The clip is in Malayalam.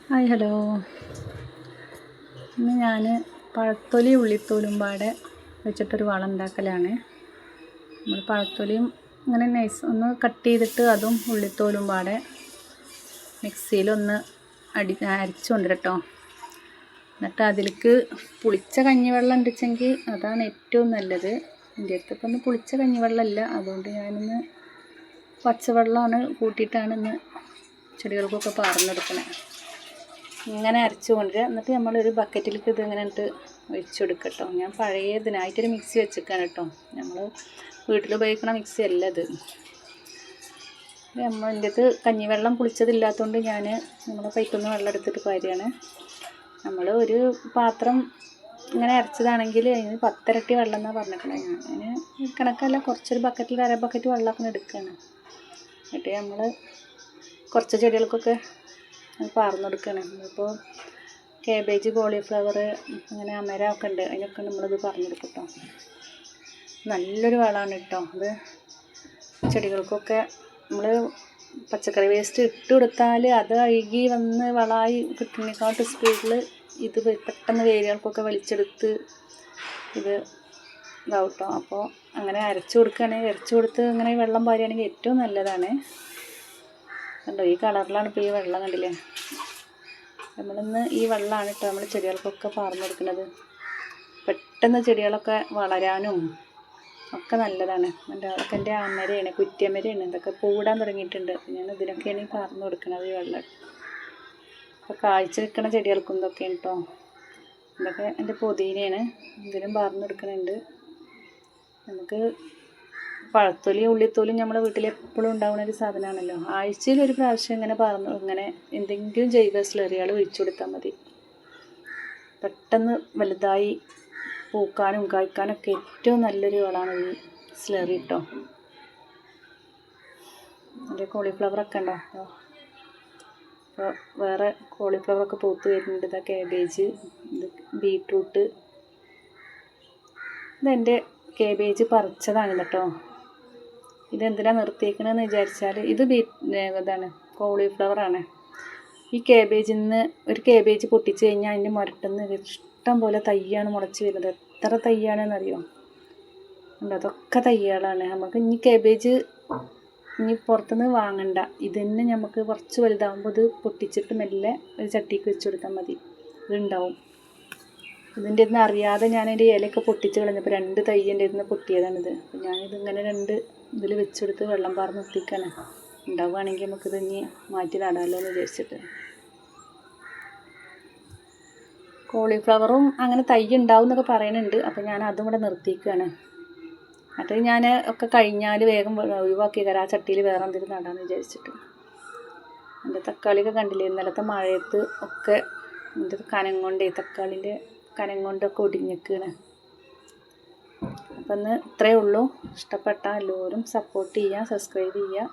Hi hello. ഇന്ന് ഞാൻ പഴത്തൊലി ഉള്ളിത്തോലും പാടെ വെച്ചിട്ടൊരു വളം ഉണ്ടാക്കലാണ്. നമ്മൾ പഴത്തൊലിയും ഇങ്ങനെ നൈസ് ഒന്ന് കട്ട് ചെയ്തിട്ട് അതും ഉള്ളിത്തോലും പാടെ മിക്സിയിലൊന്ന് അരച്ചു കൊണ്ടിരട്ടോ. എന്നിട്ട് അതിലേക്ക് പുളിച്ച കഞ്ഞിവെള്ളം ഉണ്ടെച്ചെങ്കിൽ അതാണ് ഏറ്റവും നല്ലത്. എൻ്റെ അടുത്തിപ്പോൾ ഒന്ന് പുളിച്ച കഞ്ഞിവെള്ളമില്ല, അതുകൊണ്ട് ഞാനിന്ന് പച്ചവെള്ളമാണ് കൂട്ടിയിട്ടാണ് ഇന്ന് ചെടികൾക്കൊക്കെ പാർന്നെടുക്കണത്. ഇങ്ങനെ അരച്ചു കൊണ്ടുവരിക. എന്നിട്ട് നമ്മളൊരു ബക്കറ്റിലേക്ക് ഇത് ഇങ്ങനെ ഇട്ട് ഒഴിച്ചെടുക്കട്ടോ. ഞാൻ പഴയ ഇതിനായിട്ടൊരു മിക്സി വെച്ചേക്കാണ് കേട്ടോ. നമ്മൾ വീട്ടിൽ ഉപയോഗിക്കണ മിക്സി അല്ല ഇത്. എൻ്റെ അടുത്ത് കഞ്ഞിവെള്ളം പുളിച്ചതില്ലാത്തതുകൊണ്ട് ഞാൻ നമ്മളെ പൈപ്പിൽ നിന്ന് വെള്ളം എടുത്തിട്ട് കാര്യമാണ്. നമ്മൾ ഒരു പാത്രം ഇങ്ങനെ അരച്ചതാണെങ്കിൽ അതിന് 10 ഇരട്ടി വെള്ളം എന്നാണ് പറഞ്ഞിട്ടുള്ളത്. ഞാൻ കണക്കല്ല, കുറച്ചൊരു ബക്കറ്റിൽ അര ബക്കറ്റ് വെള്ളമൊക്കെ എടുക്കുകയാണ്. എന്നിട്ട് നമ്മൾ കുറച്ച് ചെടികൾക്കൊക്കെ പാർന്നെടുക്കുകയാണ്. ഇപ്പോൾ കാബേജ്, കോളിഫ്ലവർ, അങ്ങനെ അമര ഒക്കെ ഉണ്ട്, അതിനൊക്കെ നമ്മളിത് പറഞ്ഞെടുക്കും കേട്ടോ. നല്ലൊരു വളമാണ് കേട്ടോ അത്. ചെടികൾക്കൊക്കെ നമ്മൾ പച്ചക്കറി വേസ്റ്റ് ഇട്ട് കൊടുത്താൽ അത് അഴുകി വന്ന് വളമായി കിട്ടുന്നതിനെക്കാട്ട് സ്പീഡിൽ ഇത് പെട്ടെന്ന് വേരുകൾക്കൊക്കെ വലിച്ചെടുത്ത് ഇത് ഇതാവും കേട്ടോ. അപ്പോൾ അങ്ങനെ അരച്ചു കൊടുക്കുകയാണെങ്കിൽ, അരച്ചു കൊടുത്ത് അങ്ങനെ വെള്ളം പാരുകയാണെങ്കിൽ ഏറ്റവും നല്ലതാണ്. കണ്ടോ, ഈ കളറിലാണ് ഇപ്പോൾ ഈ വെള്ളം, കണ്ടില്ലേ? നമ്മളിന്ന് ഈ വെള്ളമാണ് കേട്ടോ നമ്മൾ ചെടികൾക്കൊക്കെ പാർന്നെടുക്കുന്നത്. പെട്ടെന്ന് ചെടികളൊക്കെ വളരാനും ഒക്കെ നല്ലതാണ്. അതൊക്കെ എൻ്റെ അമരയാണ്, കുറ്റിയമരയാണ്. ഇതൊക്കെ പൂടാൻ തുടങ്ങിയിട്ടുണ്ട്. ഞാൻ ഇതിനൊക്കെയാണ് ഈ പാർന്നു കൊടുക്കുന്നത് ഈ വെള്ളം. അപ്പോൾ കാഴ്ച നിൽക്കുന്ന ചെടികൾക്കും ഇതൊക്കെയാണ് കേട്ടോ. ഇതൊക്കെ എൻ്റെ പുതിനയാണ്, ഇതിനും പാർന്നെടുക്കുന്നുണ്ട്. നമുക്ക് പഴത്തൊലി ഉള്ളിത്തോലും നമ്മുടെ വീട്ടിൽ എപ്പോഴും ഉണ്ടാകുന്ന ഒരു സാധനമാണല്ലോ. ആഴ്ചയിൽ ഒരു പ്രാവശ്യം ഇങ്ങനെ എന്തെങ്കിലും ജൈവ സ്ലറികൾ ഒഴിച്ചു കൊടുത്താൽ മതി. പെട്ടെന്ന് വലുതായി പൂക്കാനും കായ്ക്കാനൊക്കെ ഏറ്റവും നല്ലൊരു വളമാണ് ഈ സ്ലറി കേട്ടോ. എൻ്റെ കോളിഫ്ലവറൊക്കെ ഉണ്ടോ? അപ്പോൾ വേറെ കോളിഫ്ലവറൊക്കെ പൂത്ത് വരുന്നുണ്ട്. ഇതാ കാബേജ്, ഇത് ബീട്രൂട്ട്. ഇതെൻ്റെ കാബേജ് പറിച്ചതാണ് കേട്ടോ. ഇതെന്തിനാണ് നിർത്തിയേക്കണമെന്ന് വിചാരിച്ചാൽ ഇത് ഇതാണ് കോളിഫ്ലവറാണ്. ഈ കാബേജിൽ നിന്ന് ഒരു കാബേജ് പൊട്ടിച്ച് കഴിഞ്ഞാൽ അതിൻ്റെ മുരട്ടുന്ന് ഇഷ്ടം പോലെ തയ്യാണ് മുളച്ച് വരുന്നത്. എത്ര തയ്യാണെന്നറിയോ? അതൊക്കെ തയ്യാളാണ്. നമുക്ക് ഇനി കാബേജ് ഇനി പുറത്തുനിന്ന് വാങ്ങണ്ട. ഇത് തന്നെ നമുക്ക് കുറച്ച് വലുതാകുമ്പോൾ ഇത് പൊട്ടിച്ചിട്ട് മെല്ലെ ഒരു ചട്ടിക്ക് വെച്ച് കൊടുത്താൽ മതി, ഇതുണ്ടാവും. ഇതിൻ്റെ ഇരുന്ന് അറിയാതെ ഞാൻ അതിൻ്റെ ഇലയൊക്കെ പൊട്ടിച്ച് കളഞ്ഞപ്പോൾ 2 തയ്യൻ്റെ ഇരുന്ന് പൊട്ടിയതാണിത്. അപ്പോൾ ഞാനിതിങ്ങനെ 2 ഇതിൽ വെച്ചെടുത്ത് വെള്ളം പാർന്ന് നിർത്തിക്കാണ്. ഉണ്ടാവുകയാണെങ്കിൽ നമുക്കിത് ഇനി മാറ്റി നടാമല്ലോ എന്ന് വിചാരിച്ചിട്ട്. കോളിഫ്ലവറും അങ്ങനെ തൈ ഉണ്ടാവും എന്നൊക്കെ പറയുന്നുണ്ട്. അപ്പോൾ ഞാൻ അതും കൂടെ നിർത്തിക്കുകയാണ്. അത് ഞാൻ ഒക്കെ കഴിഞ്ഞാൽ വേഗം ഒഴിവാക്കി തരാം, ആ ചട്ടിയിൽ വേറെ എന്തെങ്കിലും നടാമെന്ന് വിചാരിച്ചിട്ട്. എൻ്റെ തക്കാളിയൊക്കെ കണ്ടില്ലേ, ഇന്നലത്തെ മഴയത്ത് ഒക്കെ എൻ്റെ കനം കൊണ്ടേ, തക്കാളിൻ്റെ കനം കൊണ്ടൊക്കെ ഒടിഞ്ഞിരിക്കുകയാണ്. അപ്പം ഇന്ന് ഇത്രയേ ഉള്ളൂ. ഇഷ്ടപ്പെട്ടാൽ എല്ലാവരും സപ്പോർട്ട് ചെയ്യുക, സബ്സ്ക്രൈബ് ചെയ്യുക.